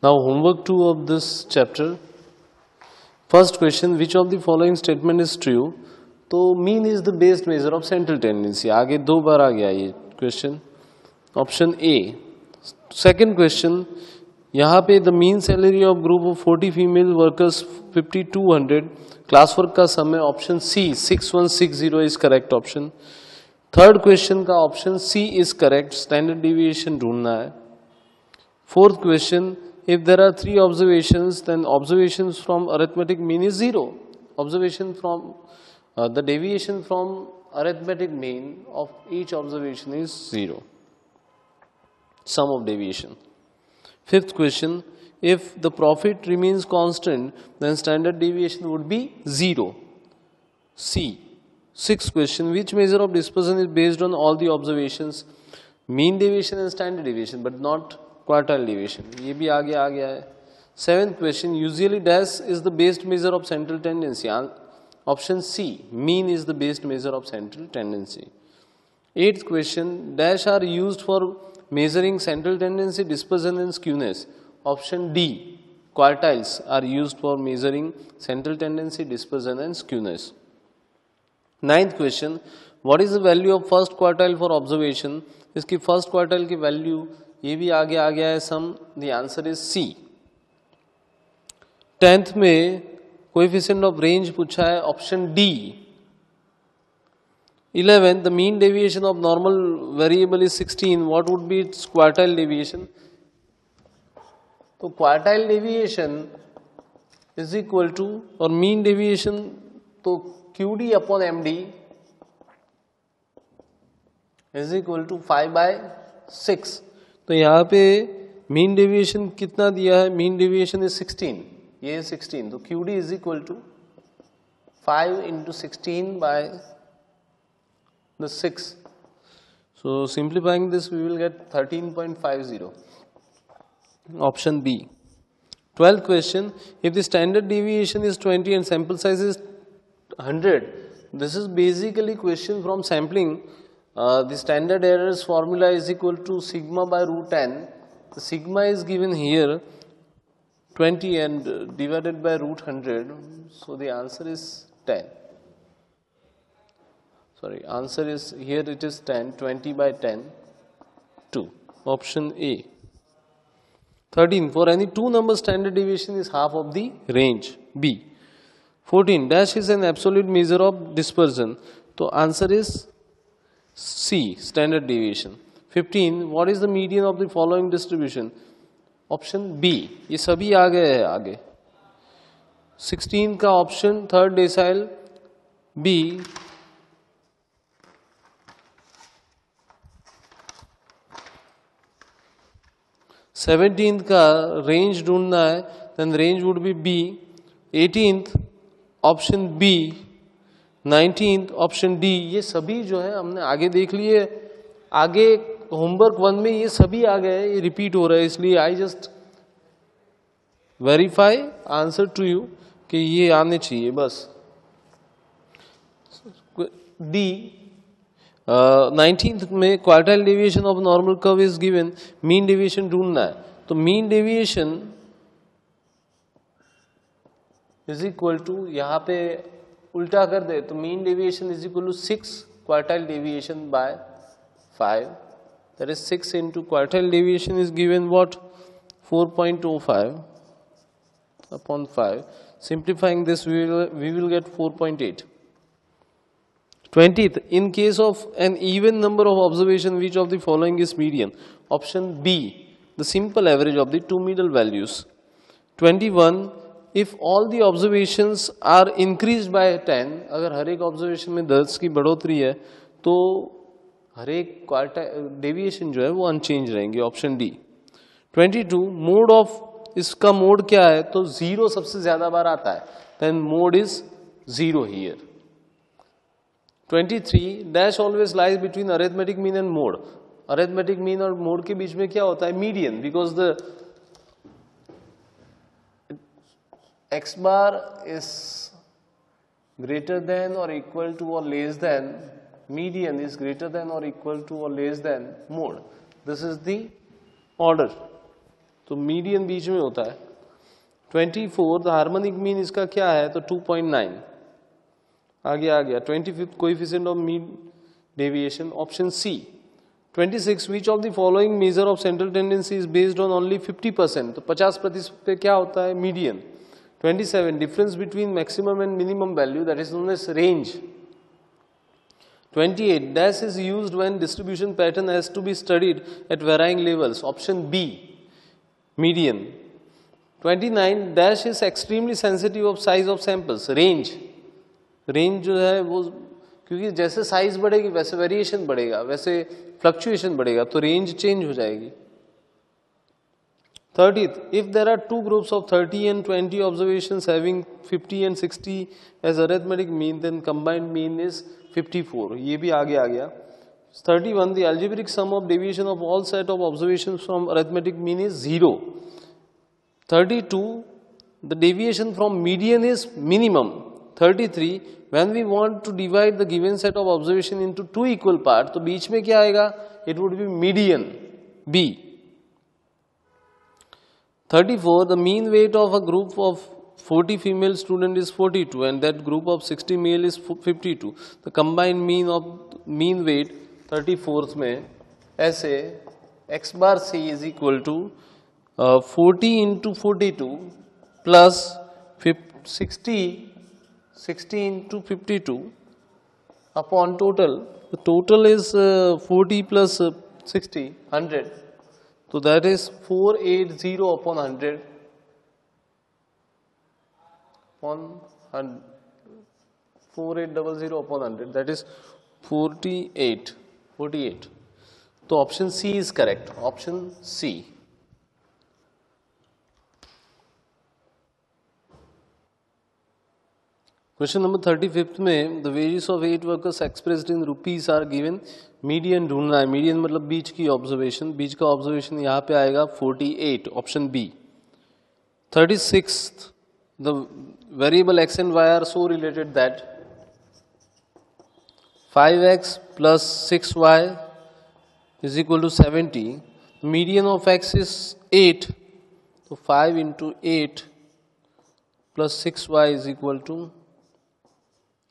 Now homework 2 of this chapter. First question, which of the following statement is true? तो mean is the best measure of central tendency. आगे दो बार आ गया ये question. Option A. Second question, यहाँ पे the mean salary of group of 40 female workers 5200 class work का समय option C 6160 is correct option. Third question का option C is correct. Standard deviation ढूंढना है. Fourth question, if there are three observations, then observations from arithmetic mean is 0. Observation from the deviation from arithmetic mean of each observation is 0. Sum of deviation. Fifth question, if the profit remains constant, then standard deviation would be 0. C. Sixth question, which measure of dispersion is based on all the observations? Mean deviation and standard deviation, but not quartile deviation. ये भी आ गया है. Seventh question, usually dash is the best measure of central tendency. Option C, mean is the best measure of central tendency. Eighth question, dash are used for measuring central tendency, dispersion and skewness. Option D, quartiles are used for measuring central tendency, dispersion and skewness. Ninth question, what is the value of first quartile for observation? इसकी first quartile की value ये भी आगे आ गया है sum. The answer is C. 10th में coefficient of range पूछा है, option D. 11th, the mean deviation of normal variable is 16. What would be its quartile deviation? तो quartile deviation is equal to, और मीन डेविएशन तो QD upon MD is equal to 5/6. तो यहाँ पे mean deviation कितना दिया है? Mean deviation is 16, ये 16. तो Q D is equal to 5 into 16 by the 6. So simplifying this we will get 13.50. Option B. 12th question, if the standard deviation is 20 and sample size is 100, this is basically question from sampling. The standard errors formula is equal to sigma by root n. The sigma is given here 20 and divided by root 100. So the answer is 10. Sorry, answer is here it is 10. 20 by 10, 2. Option A. 13. For any two number standard deviation is half of the range. B. 14. Dash is an absolute measure of dispersion. So answer is C, standard deviation. 15, what is the median of the following distribution? Option B, ये सभी आ गए हैं आगे. 16 का option third decyl B. 17 का range ढूंढना है, then range would be B. 18th option B. 19th option D. ये सभी जो है हमने आगे देख लिए. आगे होमवर्क 1 में ये सभी आ गए, ये रिपीट हो रहा है, इसलिए I just verify answer to you कि ये आने चाहिए बस. डी. 19th में quartile deviation of normal curve is given. Mean deviation ढूंढना है, तो mean deviation is equal to, यहाँ पे उल्टा कर दे तो mean deviation is equal to 6 quartile deviation by 5. That is 6 into quartile deviation is given what 4.05 upon 5. Simplifying this we will get 4.8. 20th, in case of an even number of observation, which of the following is median? Option B, the simple average of the two middle values. 21, if all the observations are increased by 10, अगर हर एक observation में 10 की बढ़ोतरी है तो हर एक quartile deviation जो है वो अनचेंज रहेंगे. Option D. 22, मोड ऑफ, इसका मोड क्या है? तो 0 सबसे ज्यादा बार आता है, then mode is 0 here. 23, dash always lies between arithmetic mean and mode. Arithmetic mean और मोड के बीच में क्या होता है? Median. Because the x bar is greater than or equal to or less than, median is greater than or equal to or less than mode. This is the order. तो median बीच में होता है। 24 द हार्मोनिक मीन इसका क्या है, तो 2.9 आगे आ गया। 25th coefficient of mean deviation option C. 26 which of the following measure of central tendency is based on only 50%, तो 50% पे क्या होता है, median. 27 difference between maximum and minimum value that is known as range. 28 dash is used when distribution pattern has to be studied at varying levels, option B median। 29 dash is extremely sensitive of size of samples, range। Range जो है वो क्योंकि जैसे size बढ़ेगी वैसे variation बढ़ेगा, वैसे fluctuation बढ़ेगा, तो रेंज चेंज हो जाएगी। 30th if there are two groups of 30 and 20 observations having 50 and 60 as arithmetic mean, then combined mean is 54, ये भी आगे आ गया। 31 the algebraic sum of deviation of all set of observations from arithmetic mean is 0। 32 the deviation from median is minimum। 33 when we want to divide the given set of observation into two equal parts, तो बीच में क्या आएगा, it would be median B। 34 the mean weight of a group of 40 female student is 42 and that group of 60 male is 52, the combined mean weight 34th में ऐसे x bar c is equal to 40 into 42 plus 60 into 52 upon total, the total is 40 plus 60 100, so that is 480 upon 100 upon 4800 upon 100, that is 48। तो option C is correct, option C. Question number 35 में the wages of 8 workers expressed in rupees are given. Median ढूंढना है, median मतलब बीच की observation, बीच का observation यहाँ पे आएगा 48, option B. 36 the variable x and y are so related that 5x plus 6y is equal to 70, median of x is 8, तो 5 into 8 plus 6y is equal to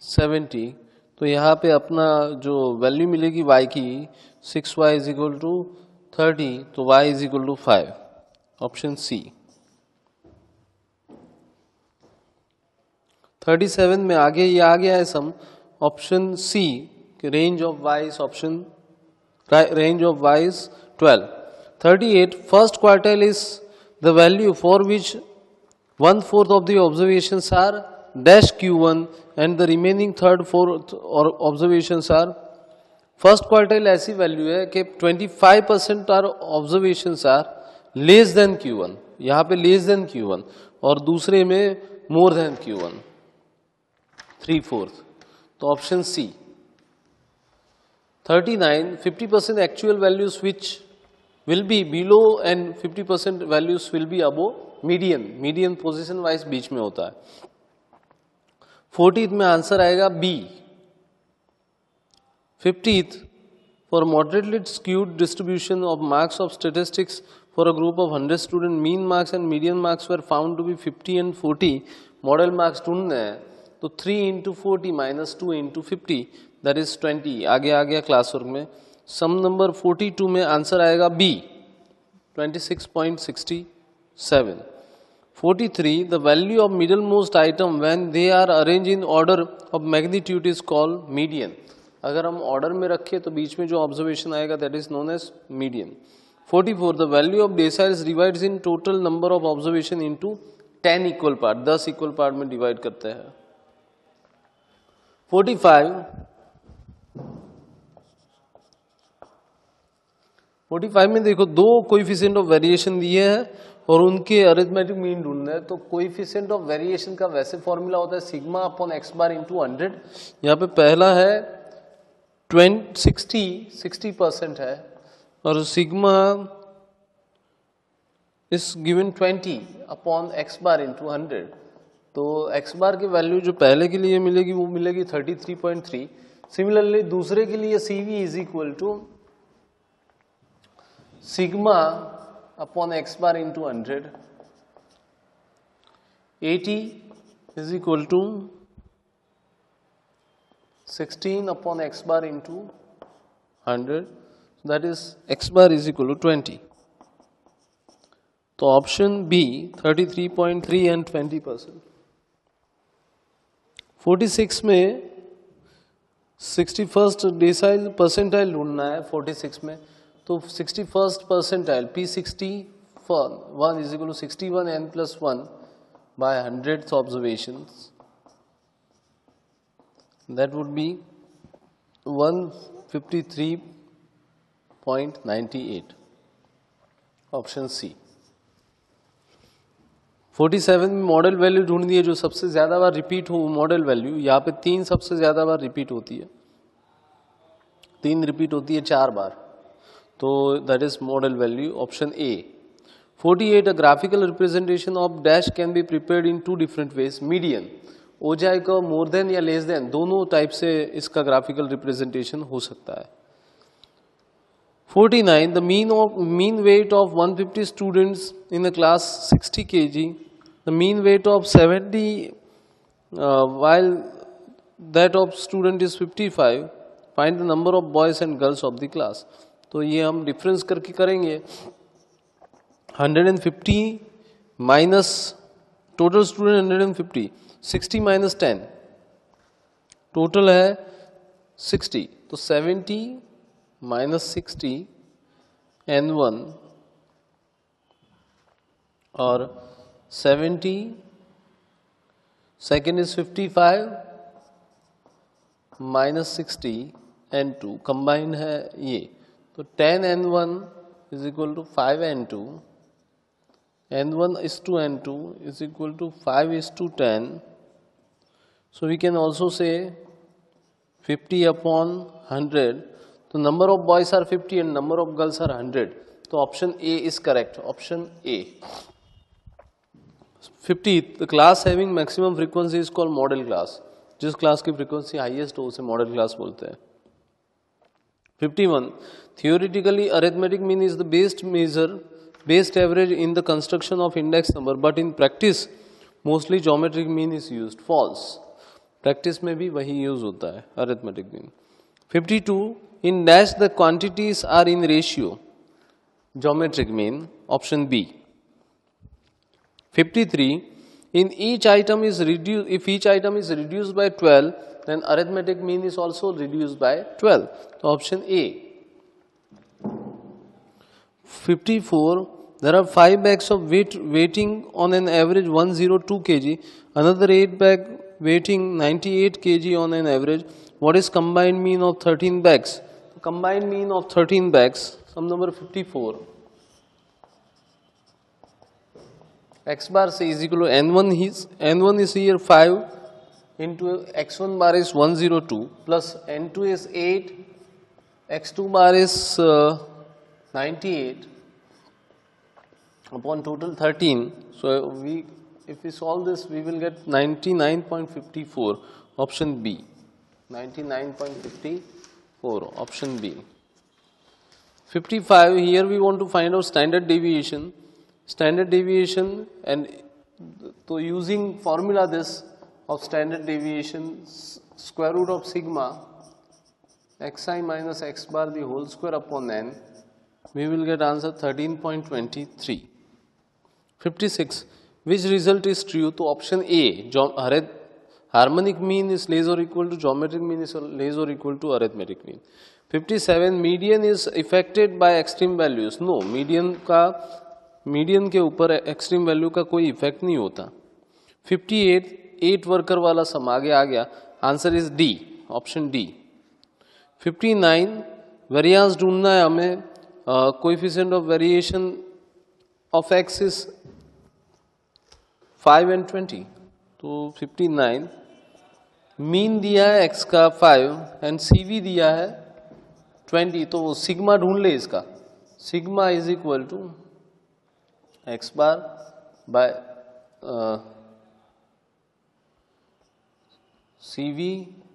70, तो यहाँ पे अपना जो वैल्यू मिलेगी y की 6y is equal to 30, तो y is equal to 5, option C. 37 में आगे ये आ गया है sum, option C range of y is option range of y is 12। 38 first quartile is the value for which 1/4 of the observations are dash q1 and the remaining 3/4 observations are, first quartile ऐसी value है कि 25% are observations are less than q1, यहाँ पे less than q1 और दूसरे में more than q1 3/4, तो option C. 39 50% actual values which will be below and 50% values will be above median, median position wise बीच में होता है। 40th में आंसर आएगा B. 50th for moderately skewed distribution of marks of statistics for a group of 100 student, mean marks and median marks were found to be 50 and 40, model marks ढूंढने हैं, तो 3 into 40 minus 2 into 50 that is 20, आगे आ गया classwork में। सम number 42 में answer आएगा B 26.67। 43 the value of middle most item when they are arrange in order of magnitude is called median. अगर हम ऑर्डर में रखें तो बीच में जो ऑब्जर्वेशन आएगा that is known as median. 44 the value of deciles divides in total number of observation into 10 equal part, 10 equal part में divide करते हैं। 45 में देखो दो कोएफिशिएंट ऑफ वेरिएशन दिए हैं और उनके अरिथमेटिक मीन ढूंढना है, तो कोएफिशिएंट ऑफ वेरिएशन का वैसे फॉर्मूला होता है sigma upon x bar into 100। यहाँ पे पहला है 60% है और sigma is given 20 upon x bar into 100, तो एक्स बार की वैल्यू जो पहले के लिए मिलेगी वो मिलेगी 33.3। सिमिलरली दूसरे के लिए CV is equal to sigma upon x bar into 100, 80 is equal to 16 upon x bar into 100, that is x bar is equal to 20. तो ऑप्शन बी 33.3 एंड 20%. 46 में 61st डेसाइल परसेंटाइल ढूंढना है 46 में, तो 61st percentile P61 is equal to 61 n plus 1 by 100th observations. That would be 153.98. Option C. 47 में model value ढूंढनी है जो सबसे ज्यादा बार रिपीट हो, मॉडल वैल्यू यहाँ पे 3 सबसे ज्यादा बार रिपीट होती है, 3 रिपीट होती है 4 बार, तो that is model value option A. 48 a graphical representation of dash can be prepared in 2 different ways. Median हो जाएगा मोर देन या लेस देन, दोनों टाइप से इसका ग्राफिकल रिप्रेजेंटेशन हो सकता है. 49 the mean weight of 150 students in a class 60 kg, the mean weight of 70 while that of student is 55, find the number of boys and girls of the class. तो ये हम difference करके करेंगे. 150 minus total student 150, 60 minus 10 total है 60, तो 70 minus 60 n1 और 70 second is 55 minus 60 n2 combine है ये, तो 10 n1 is equal to 5 n2, n1 is to n2 is equal to 5 is to 10. So we can also say 50 upon 100. So number of boys are 50 and number of girls are 100. So option A is correct. Option A. 50. The class having maximum frequency is called model class. जिस class की frequency highest हो उसे model class बोलते हैं. 51. Theoretically, arithmetic mean is the best average in the construction of index number, but in practice mostly geometric mean is used. False. Practice में भी वही use होता है arithmetic mean. 52. In dash the quantities are in ratio. Geometric mean. Option B. 53. In each item is reduced. If each item is reduced by 12, then arithmetic mean is also reduced by 12. So option A. 54. There are 5 bags of weighting on an average 102 kg. Another 8 bag weighting 98 kg on an average. What is combined mean of 13 bags? Combined mean of 13 bags. Sum number 54. X bar is equal to N1 is here 5 into X1 bar is 102 plus N2 is 8, X2 bar is 98 upon total 13. So if we solve this, we will get 99.54. Option B. 99.54. Option B. 55. Here we want to find out standard deviation. Standard deviation, and so using formula this of standard deviation, square root of sigma xi minus x bar the whole square upon n, we will get answer 13.23. 56. Which result is true? To option A, harmonic mean is less or equal to geometric mean is less or equal to arithmetic mean. 57. Median is affected by extreme values. No, median के ऊपर extreme value का कोई effect नहीं होता. 58. 8 worker वाला सम आगे आ गया. Answer is D. Option D. 59. Variance ढूंढना है हमें. Coefficient of variation of x is 5 and 20. तो 59. मीन दिया है एक्स का 5 एंड सीवी दिया है 20, तो सिग्मा ढूंढ ले इसका. Sigma is equal to x bar by CV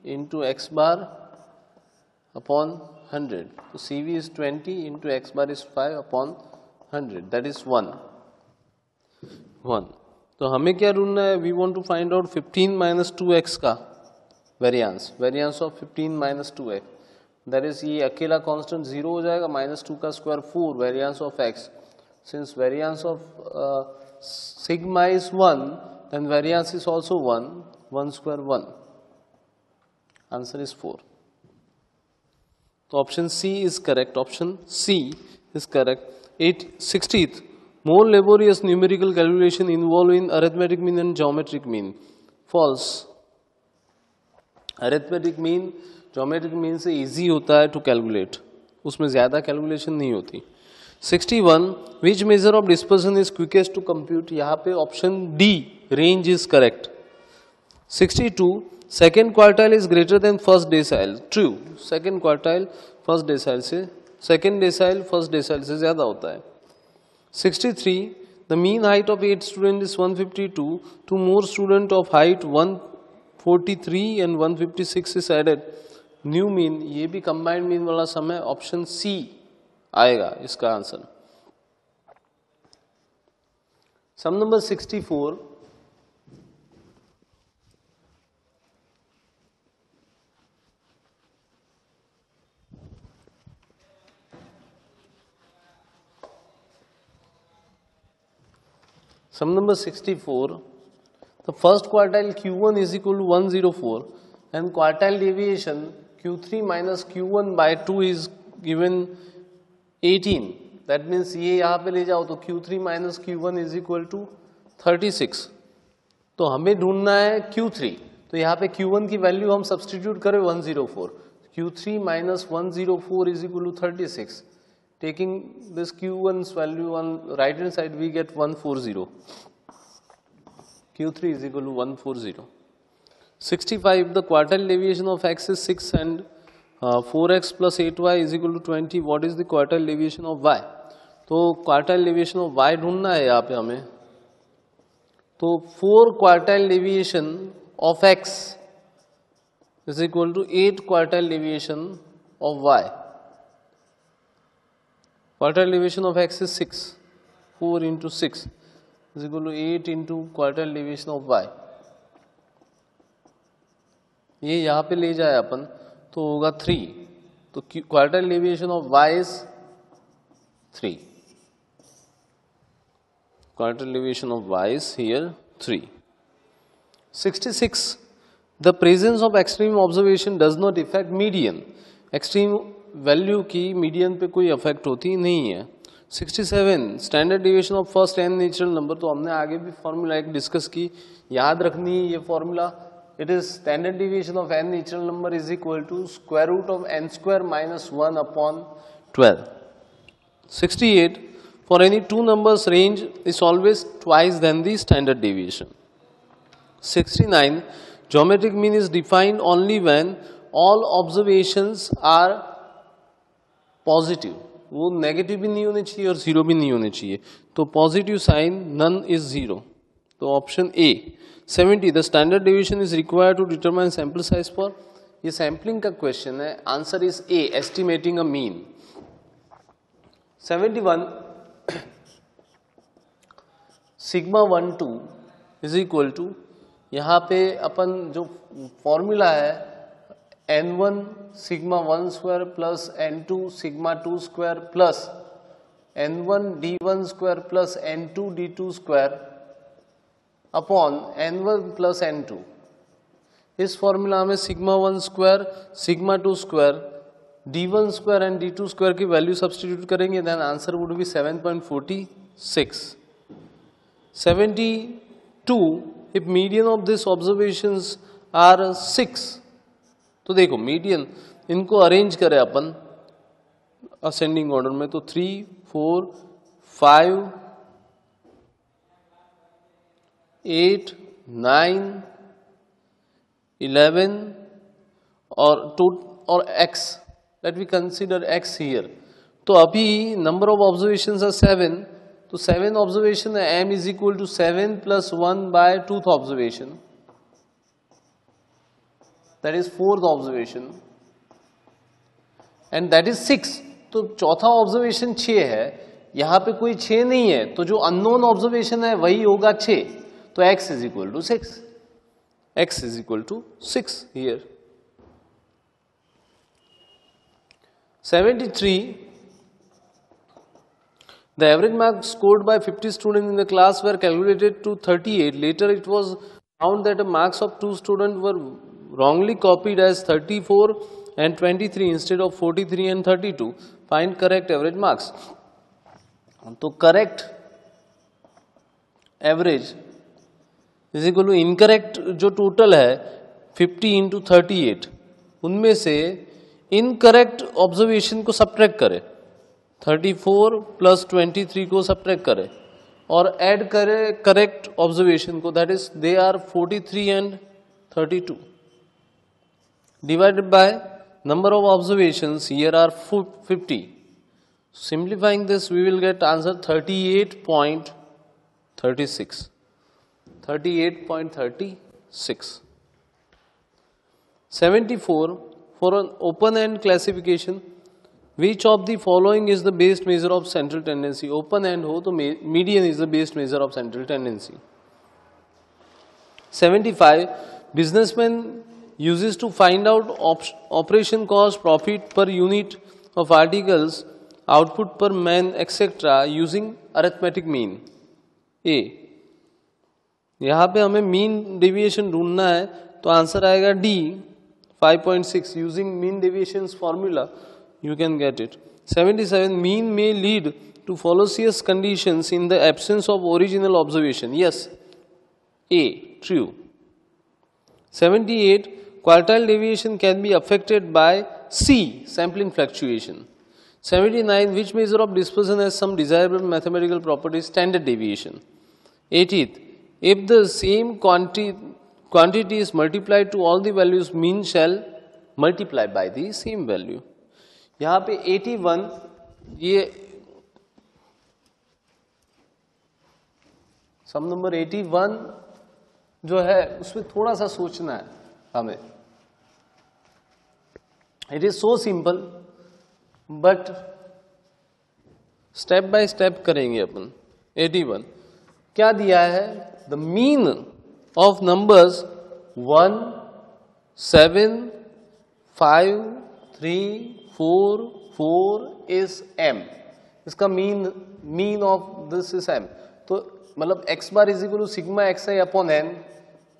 into x bar upon 100. So CV is 20 into x bar is 5 upon 100, that is 1. तो हमें क्या ढूंढना है? We want to find out 15 minus 2x का variance of 15 minus 2x, that is ये अकेला constant 0 हो जाएगा, -2 का square 4, variance of x. Since variance of sigma is 1, then variance is also 1, 1 square 1. Answer is 4. तो option C is correct. Option C is correct. 60th, more laborious numerical calculation involving arithmetic mean and geometric mean. False. Arithmetic mean geometric mean से easy होता है to calculate, उसमें ज़्यादा calculation नहीं होती. 61, which measure of dispersion is quickest to compute? यहाँ पे option D, range is correct. 62, second quartile is greater than first decile. True. Second quartile first decile से, second decile first decile से ज़्यादा होता है. 63, the mean height of 8 students is 152. Two more students of height 143 and 156 is added. New mean, ये भी combined mean वाला सम है. Option C आएगा इसका answer. Some number 64. Sum number 64, the first quartile Q1 is equal to 104 and quartile deviation Q3 minus Q1 by 2 is given 18. That means ये यहाँ पे ले जाओ तो Q3 minus Q1 is equal to 36. तो हमें ढूंढना है Q3. तो यहाँ पे Q1 की वैल्यू हम सब्सटीट्यूट करें 104. Q3 minus 104 is equal to 36. Taking this Q1's value on right hand side, we get 140. Q3 is equal to 140. 65, the quartile deviation of x is 6 and 4x plus 8y is equal to 20. What is the quartile deviation of y? तो quartile deviation of y ढूंढना है यहाँ पे हमें. तो 4 quartile deviation of x is equal to 8 quartile deviation of y. Quartile deviation of x is 6. 4 into 6 is equal to 8 into quartile deviation of y. ये यहाँ पे ले जाए अपन तो होगा 3. तो quartile deviation of y is 3. Quartile deviation of y is here 3. 66. The presence of extreme observation does not affect median. Extreme value की median पे कोई इफेक्ट होती नहीं है. 67, standard deviation of first n natural number. तो हमने आगे भी फॉर्मूला एक डिस्कस की, याद रखनी है ये formula. It is standard deviation of n natural number is equal to square root of n square minus 1 upon 12. 68, for any two numbers range is always twice than the standard deviation. 69, geometric mean is defined only when all observations are positive. वो negative भी नहीं होने चाहिए और zero भी नहीं होने चाहिए. तो positive sign none is zero. तो option A. 70, the standard division is required to determine sample size for. ये सैम्पलिंग का क्वेश्चन है. Answer is A, estimating a mean. 71, sigma 1 2 is equal to, यहाँ पे अपन जो फॉर्मूला है n1 sigma 1 square plus n2 sigma 2 square plus n1 d1 square plus n2 d2 square upon n1 plus n2. इस formula में sigma 1 square sigma 2 square d1 square and d2 square की value substitute करेंगे. Then answer would be 7.46. 72, if median of this observations are 6. तो देखो median इनको arrange करें अपन ascending order में. तो 3 4 5 8 9 11 और 2 और x. Let we consider x here. तो अभी नंबर ऑफ ऑब्जर्वेशंस आर 7. तो 7 ऑब्जर्वेशन है. m is equal to 7 plus 1 by 2th observation. That is 4th observation and that is 6. तो चौथा ऑब्जर्वेशन 6 है. यहां पे कोई 6 नहीं है, तो जो अननोन ऑब्जर्वेशन है वही होगा 6, तो x is equal to 6. x is equal to 6 here. 73. The average marks scored by 50 students in the class were calculated to 38. Later it was found that the marks of 2 students were wrongly copied as 34 and 23 instead of 43 and 32. Find correct average marks. तो correct average is equal to incorrect जो total है 50 into 38, उनमें से incorrect observation को subtract करे, 34 plus 23 को subtract करे और ऐड करे करेक्ट ऑब्जर्वेशन को, that is they are 43 and 32 divided by number of observations here are 50. Simplifying this we will get answer 38.36. 38.36. 74. For an open-end classification, which of the following is the best measure of central tendency? Open-end हो तो median is the best measure of central tendency. 75. Businessman uses to find out operation cost, profit per unit of articles, output per man, etc. using arithmetic mean. A. यहाँ पे हमें mean deviation ढूंढना है, तो answer आएगा D 5.6. Using mean deviations formula you can get it. 77. Mean may lead to fallacious conditions in the absence of original observation. Yes, A true. 78. Quartile deviation can be affected by see sampling fluctuation. 79. Which measure of dispersion has some desirable mathematical property? Standard deviation. 80. If the same quantity is multiplied to all the values, mean shall multiply by the same value. यहाँ पे 81, ये सम number 81 जो है उसमें थोड़ा सा सोचना है हमें. It is so simple, but step by step करेंगे अपन. 81 क्या दिया है? The mean of numbers 1, 7, 5, 3, 4, 4 is m. इसका mean of this is m. तो मतलब x bar is equal to sigma x i upon n,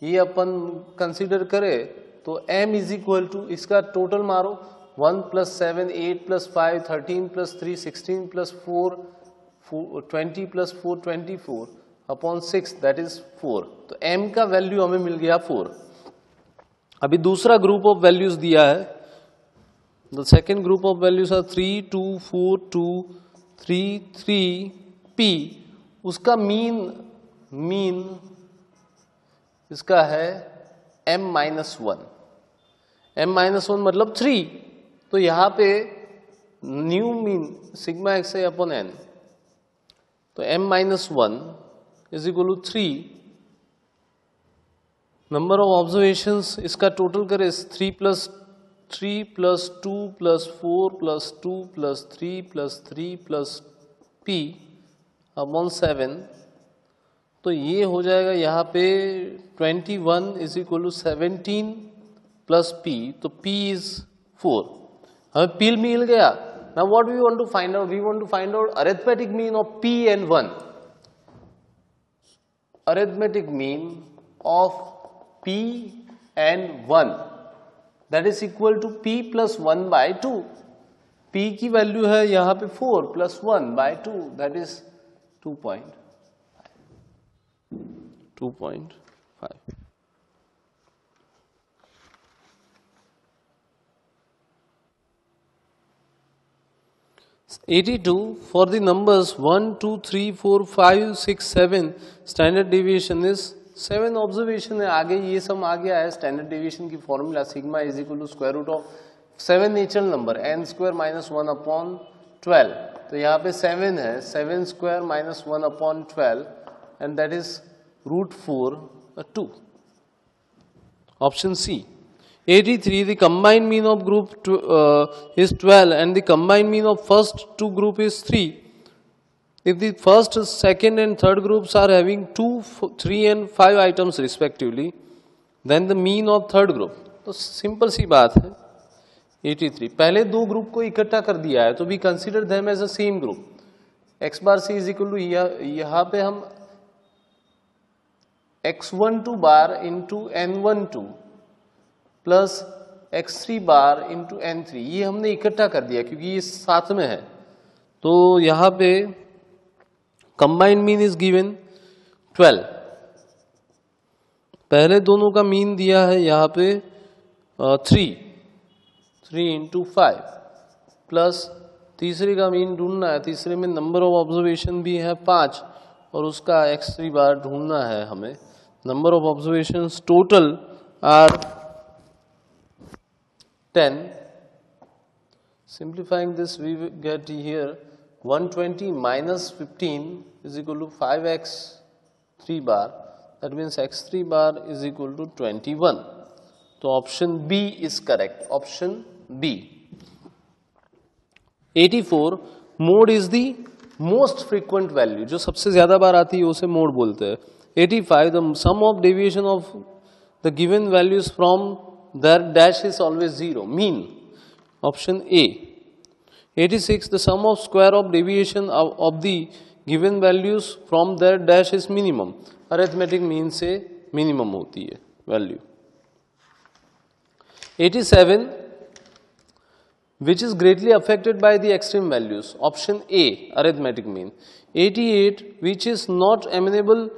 ये अपन कंसिडर करे तो m इज इक्वल टू इसका टोटल मारो 1 plus 7, 8 plus 5, 13 plus 3, 16 plus 4, 20 plus 4, 24 upon 6, that is 4. तो m का वैल्यू हमें मिल गया 4. अभी दूसरा ग्रुप ऑफ वैल्यूज दिया है. The second group of values are 3, 2, 4, 2, 3, 3, p. उसका मीन इसका है m-1. m-1 मतलब 3. तो यहां पे न्यू मीन सिग्मा एक्स है अपॉन n. तो m-1 is equal to 3. Number of observations इसका टोटल करे 3 plus 2 plus 4 plus 2 plus 3 plus 3 plus p upon 7. तो ये हो जाएगा यहाँ पे 21 is equal to 17 plus p. तो p इज 4. हमें p मिल गया. Now what we want to find out? We want to find out arithmetic mean of p and 1. Arithmetic mean of p and 1, that is equal to p plus 1 by 2. p की value है यहाँ पे 4 plus 1 by 2, that is 2.5. 82. For the numbers 1, 2, 3, 4, 5, 6, 7, standard deviation is 7. Observation है आगे, ये सब आ गया है. स्टैंडर्ड डेविएशन की formula sigma is equal to square root of 7 natural number n square minus 1 upon 12. तो यहाँ पे 7 है, 7 square minus 1 upon 12 and that is √4 2. Option C. 83. The combined mean of group 2, is 12 and the combined mean of first two group is 3. if the first, second and third groups are having 2, 3 and 5 items respectively, then the mean of third group, तो simple सी बात है 83। पहले दो group को इकट्ठा कर दिया है तो we consider them as a same group. X bar C is equal to, यहाँ पे हम x12 bar into n12 plus x3 bar into n3, ये हमने इकट्ठा कर दिया क्योंकि ये साथ में है। तो यहां पे कंबाइंड मीन इज गिवन 12। पहले दोनों का मीन दिया है यहाँ पे 3 इंटू 5 प्लस तीसरे का मीन ढूंढना है। तीसरे में नंबर ऑफ ऑब्जर्वेशन भी है 5 और उसका x3 बार ढूंढना है हमें। Number of observations total are 10. Simplifying this, we will get here 120 minus 15 is equal to 5x 3 bar. That means x3 bar is equal to 21. So option B is correct. Option B. 84. Mode is the most frequent value. जो सबसे ज्यादा बार आती है उसे mode बोलते हैं। 85. The sum of deviation of the given values from their dash is always 0, mean. Option A. 86. The sum of square of deviation of the given values from their dash is minimum. Arithmetic mean से minimum होती है value. 87. Which is greatly affected by the extreme values. Option A. Arithmetic mean. 88. Which is not amenable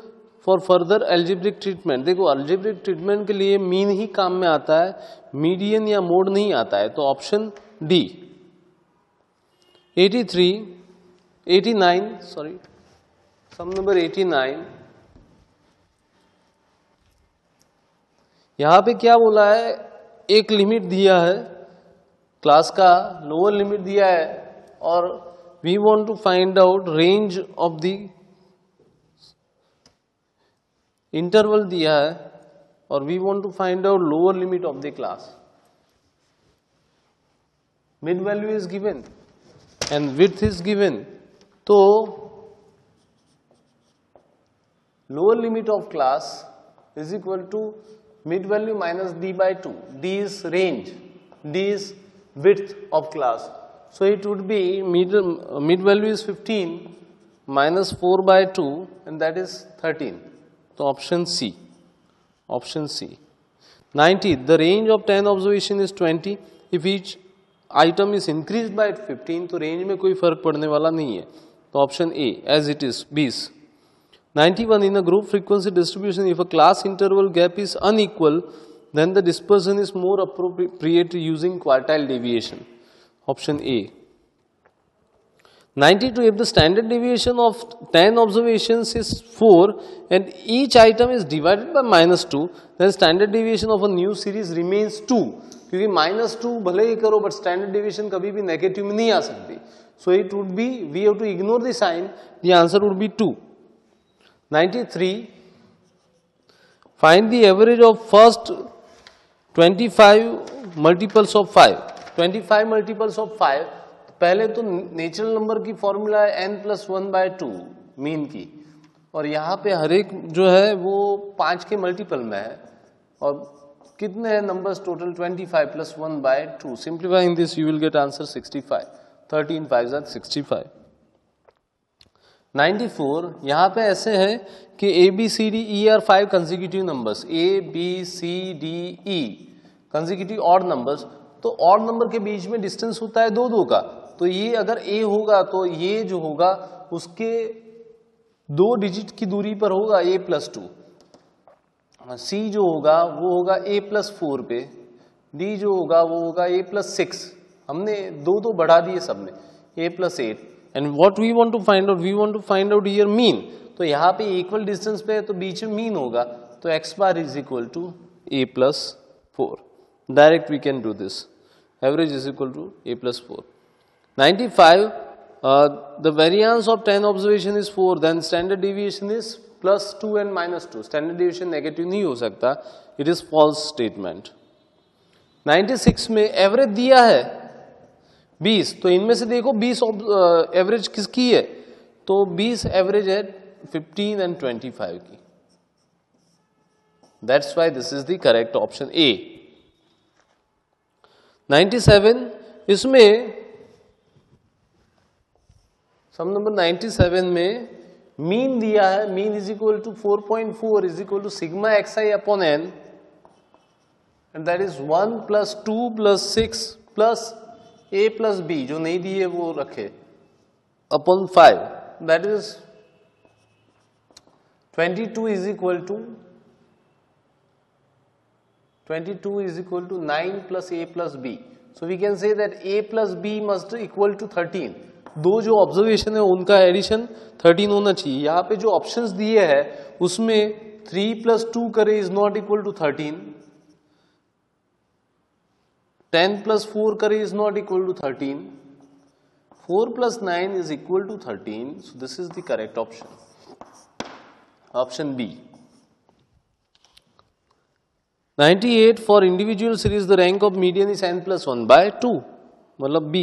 for further algebraic treatment. देखो algebraic treatment के लिए mean he काम में आता है, मीडियन या मोड नहीं आता है। तो ऑप्शन डी। 89 सॉरी, सम नंबर 89, यहां पे क्या बोला है, एक लिमिट दिया है, क्लास का लोअर लिमिट दिया है और we want to find out range of the interval दिया है और we want to find out lower limit of the class. Mid value is given and width is given. तो lower limit of class is equal to mid value minus D by 2। D is range, D is width of class, so it would be mid value is 15 minus 4 by 2 and that is 13. So option C. Option C. 90. The range of 10 observation is 20. If each item is increased by 15, तो range में कोई फर्क पड़ने वाला नहीं है। तो option A as it is 20. 91. In a group frequency distribution, if a class interval gap is unequal, then the dispersion is more appropriate using quartile deviation. Option A. 92. If the standard deviation of 10 observations is 4 and each item is divided by -2, then standard deviation of a new series remains 2. क्योंकि -2 भले ही करो but standard deviation कभी भी negative में नहीं आ सकती। So it would be, we have to ignore the sign, the answer would be 2. 93. Find the average of first 25 multiples of 5. 25 multiples of 5, पहले तो नेचुरल नंबर की फॉर्मूला है n+1/2 मीन की, और यहाँ पे हर एक जो है वो 5 के मल्टीपल में है और कितने हैं numbers total 25 + 1/2। Simplifying this you will get answer 65। 13 5 are 65। 94 यहाँ पे ऐसे है कि ABCDE are 5 consecutive numbers, ABCDE consecutive odd numbers. तो ऑड नंबर के बीच में डिस्टेंस होता है 2-2 का, तो ये अगर A होगा तो ये जो होगा उसके 2 डिजिट की दूरी पर होगा A+2। C जो होगा वो होगा A+4 पे, D जो होगा वो होगा A+6। हमने 2-2 बढ़ा दिए सबने, A+8। And what we want to find out, we want to find out here mean. तो यहाँ पे इक्वल डिस्टेंस पे है तो बीच में मीन होगा, तो x bar is equal to A+4। Direct we can do this, average is equal to A+4। 95. The variance of 10 observation is 4, then standard deviation is +2 and -2. Standard deviation negative नहीं हो सकता, it is false statement. 96 में average दिया है 20, तो इनमें से देखो 20 एवरेज किसकी है, तो 20 एवरेज है 15 एंड 25 की. That's why this is the correct option A. 97, इसमें सम नंबर 97 में मीन दिया है. Mean is equal to 4.4 is equal to sigma xi upon n, and that is 1 plus 2 plus 6 plus a plus b, जो नहीं दिए वो रखे, upon 5. That is 22 is equal to 9 plus a plus b. So we can say that a plus b must equal to 13. दो जो observation है उनका addition 13 होना चाहिए. यहाँ पे जो ऑप्शंस दिए हैं उसमें 3 plus 2 करे is not equal to 13, 10 plus 4 करे is not equal to 13, 4 plus 9 is equal to 13. So this is the correct option. Option B. 98, for individual series the rank of median is n plus 1 by 2, मतलब B.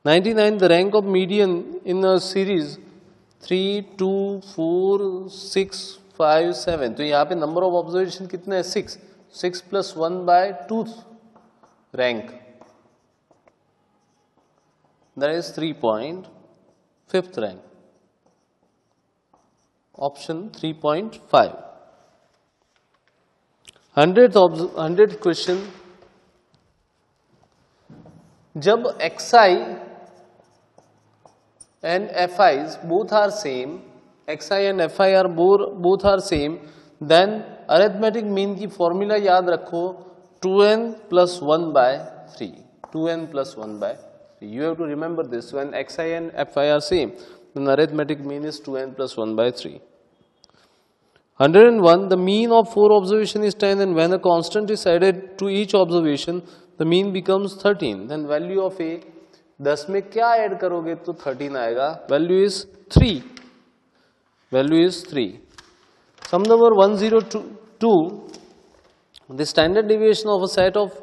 99, the rank of median in a series 3, 2, 4, 6, 5, 7. तो यहाँ पे number of observation कितना है 6. 6 plus 1 by 2 rank, that is 3.5th rank. Option 3.5. 100th question. जब xi and fi's both are same, xi and fi are both are same, then arithmetic mean की formula याद रखो 2n plus 1 by 3. 2n plus 1 by 3. You have to remember this. When xi and fi are same, then arithmetic mean is 2n plus 1 by 3. 101, the mean of 4 observation is 10, and when a constant is added to each observation, the mean becomes 13. Then value of a, 10 में क्या add करोगे तो 13 आएगा. Value is 3. Value is 3. Sum number 102, the standard deviation of a set of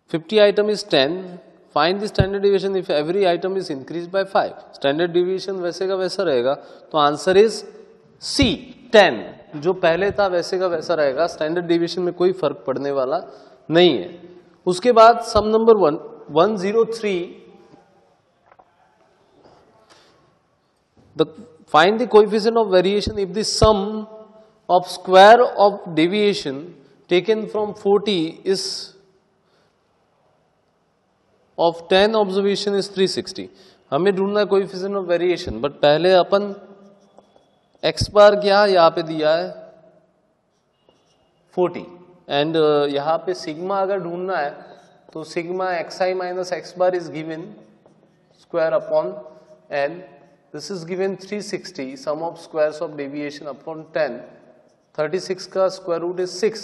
50 item is 10. Find the standard deviation if every item is increased by 5. Standard deviation वैसे का वैसा रहेगा, तो आंसर इज C, 10. जो पहले था वैसे का वैसा रहेगा. स्टैंडर्ड डेविएशन में कोई फर्क पड़ने वाला नहीं है. उसके बाद some number 103, find the coefficient of variation if the sum of square of deviation taken from 40 is of 10 observation is 360. हमें ढूंढना है कोएफिशिएंट ऑफ वेरिएशन, बट पहले अपन एक्स बार क्या यहाँ पे दिया है 40, एंड यहाँ पे सिग्मा अगर ढूंढना है तो sigma xi minus x bar is given square upon n. This is given 360. Sum of squares of deviation upon 10. 36 का square root is 6.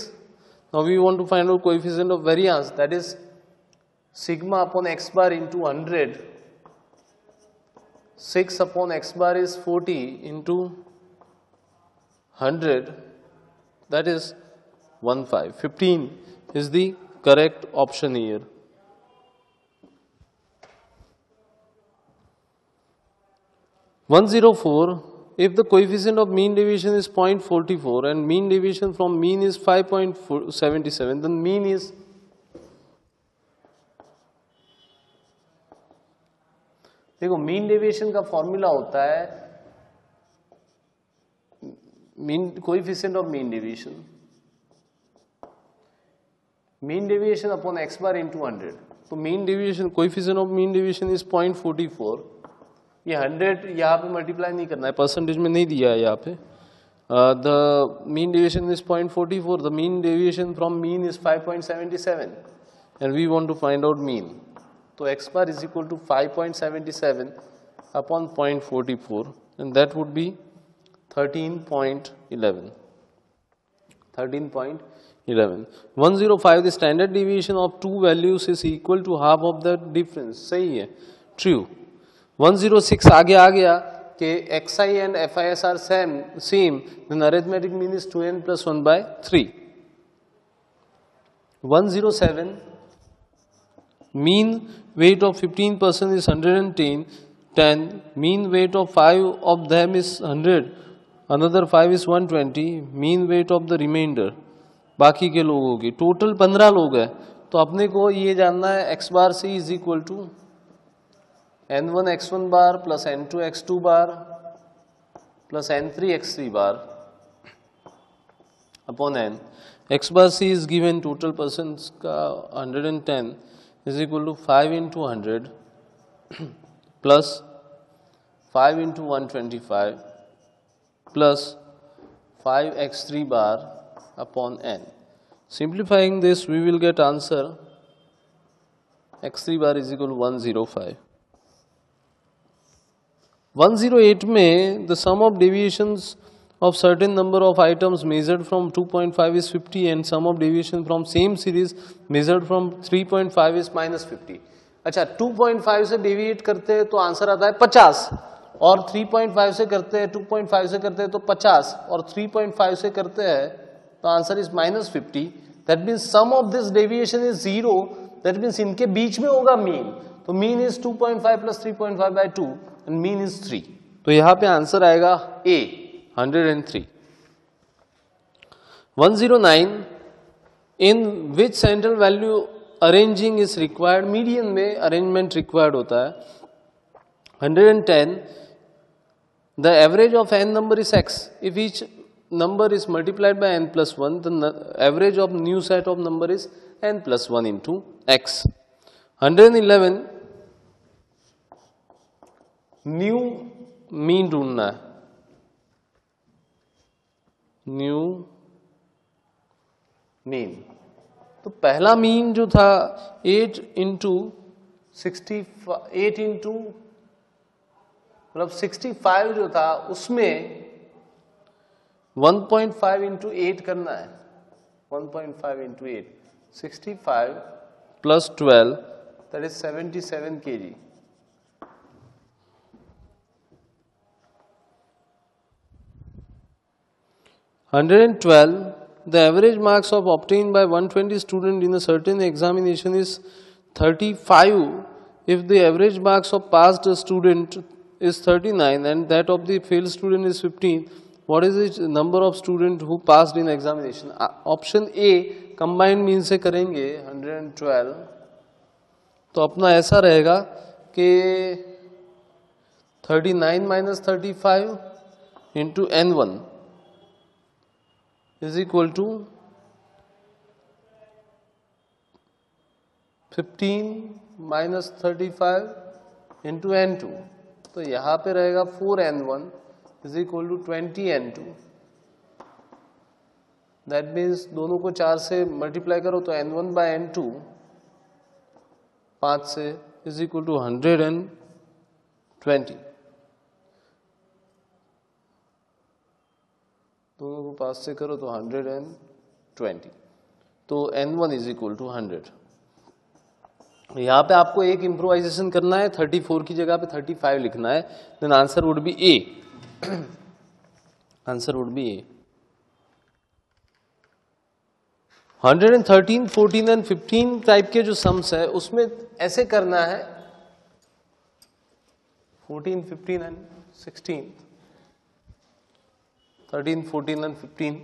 Now we want to find out coefficient of variance, that is sigma upon x bar into 100. 6 upon x bar is 40 into 100, that is 15. 15 is the correct option here. 104, if the coefficient of mean deviation is 0.44 and mean deviation from mean is 5.77, then mean is देखो mean deviation का formula होता है mean coefficient of mean deviation upon x bar into 100. तो mean deviation coefficient of mean deviation is 0.44. ये 100 यहाँ पे multiply नहीं करना है, परसेंटेज में नहीं दिया है यहाँ पे. The mean deviation is 0.44. The mean deviation from mean is 5.77 and we want to find out mean. तो x bar is equal to 5.77 upon 0.44 and that would be 13.11. 13.11. 105, the standard deviation of two values is equal to half of the difference. सही है, true. 106 आगे आ गया कि xi and fis are same, then arithmetic mean is 2n plus 1 by 3. 107, mean weight of 15% is 110 10, mean weight of 5 of them is 100, another 5 is 120, mean weight of the remainder, बाकी के लोगों की टोटल 15 लोग है, तो अपने को ये जानना है x bar c is equal to n1 x1 bar plus n2 x2 bar plus n3 x3 bar upon n. x bar c is given total persons का 110 is equal to 5 into 100 plus 5 into 125 plus 5x3 bar upon n. Simplifying this, we will get answer x3 bar is equal to 105. 108 में the sum of deviations of certain number of items measured from 2.5 is 50 and sum of deviation from same series measured from 3.5 is minus 50. अच्छा 2.5 से deviate करते हैं तो answer आता है 50 और 3.5 से करते हैं 2.5 से करते हैं तो 50 और 3.5 से करते हैं तो answer is minus 50. That means sum of this deviation is 0. That means इनके बीच में होगा मीन. तो mean is 2.5 plus 3.5 by 2 and mean is 3. तो यहां पे आंसर आएगा A 103. 109 in which central value arranging is required. Median में अरेंजमेंट रिक्वायर्ड होता है. 110 the average of n number is x. If each number is multiplied bye n plus 1 the average of new set of number is n plus 1 into x. 111 new mean ढूंढना है. New mean. तो पहला mean जो था 8 into 8 मतलब 65 जो था उसमें 1.5 into 8 करना है. 1.5 into 8 65 plus 12 that is 77 kg. 112 the average marks of obtained by 120 student in a certain examination is 35 if the average marks of passed student is 39 and that of the failed student is 15. What is the number of student who passed in examination? Option A combined means से करेंगे 112. तो अपना ऐसा रहेगा कि 39 minus 35 into n1 is equal to 15 minus 35 into n2. तो यहाँ पे रहेगा 4n1 is equal to 20n2. That means दोनों को 4 से मल्टीप्लाई करो तो n1 by n2 5 से is equal to 120. दोनों को 5 से करो तो 120. तो n1 is equal to 100. यहाँ पे आपको एक इम्प्रोवाइजेशन करना है. 34 की जगह पे 35 लिखना है. Then answer would be A. Answer would be A. 113, 14 and 15 type के जो सम्स है उसमें ऐसे करना है. 14, 15 and 16. 13, 14 and 15.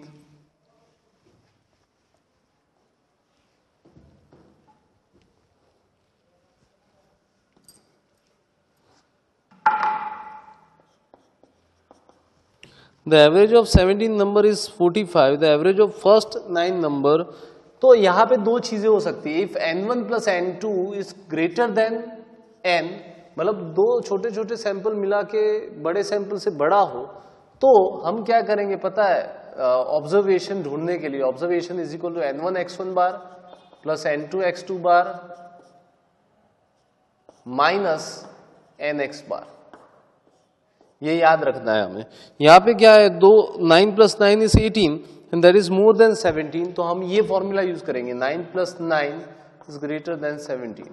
The average of 17 number is 45. The average of first 9 number. तो यहाँ पे दो चीजें हो सकती है. If n1 plus n2 is greater than n, मतलब दो छोटे छोटे सैंपल मिला के बड़े सैंपल से बड़ा हो, तो हम क्या करेंगे पता है? ऑब्जर्वेशन ढूंढने के लिए observation is equal to n1 x1 bar plus n2 x2 bar minus nx bar. ये याद रखना है हमें. यहाँ पे क्या है? 9 plus 9 is 18 and that is more than 17. तो हम ये फॉर्मूला यूज करेंगे. 9 plus 9 is greater than 17.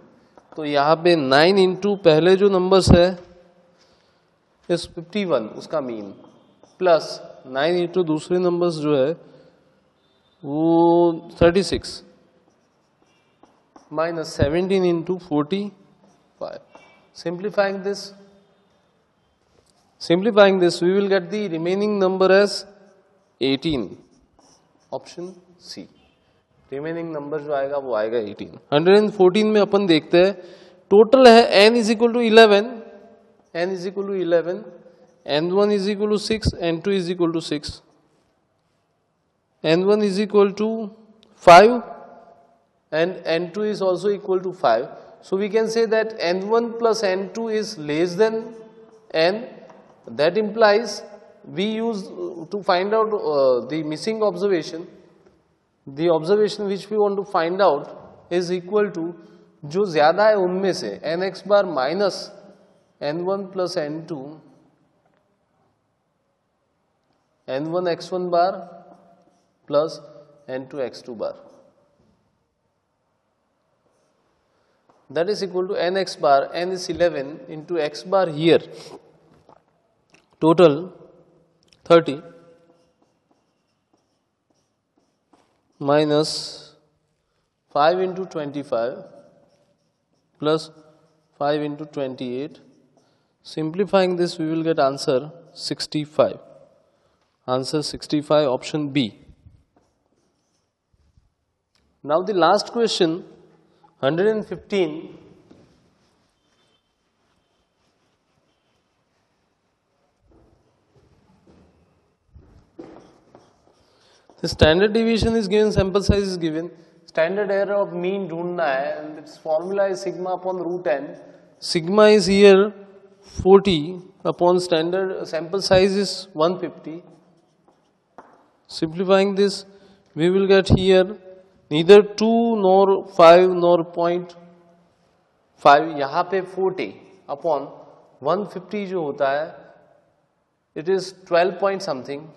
तो यहाँ पे 9 into पहले जो नंबर्स है इस 51 उसका मीन प्लस 9 इंटू दूसरे नंबर्स जो है वो 36 minus 17 into 45. Simplifying this Simplifying this, we will get the remaining number as 18. Option C. Remaining number जो आएगा वो आएगा 18. 114 में अपन देखते हैं टोटल है n is equal to 11, n is equal to 11, n1 is equal to 6, n2 is equal to 6, n1 is equal to 5 and n2 is also equal to 5. So we can say that n1 plus n2 is less than n. That implies we use to find out the missing observation. The observation which we want to find out is equal to जो ज्यादा है उनमें से nx bar minus n1 plus n2, n1 x1 bar plus n2 x2 bar. That is equal to nx bar, n is 11 into x bar here. Total 30 minus 5 into 25 plus 5 into 28. Simplifying this, we will get answer 65. Answer 65, option B. Now the last question, 115. The standard deviation is given, sample size is given, standard error of mean ढूंढना है, and its formula is sigma upon root n. Sigma is here 40 upon standard sample size is 150. Simplifying this, we will get here neither 2 nor 5 nor 0.5. यहाँ पे 40 upon 150 जो होता है, it is 12 point something.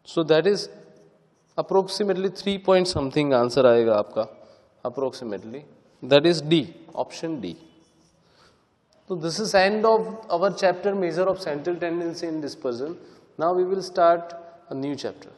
So that is approximately 3 point something answer आएगा आपका approximately. That is D, option D. So this is end of our chapter measure of central tendency in dispersion. Now we will start a new chapter.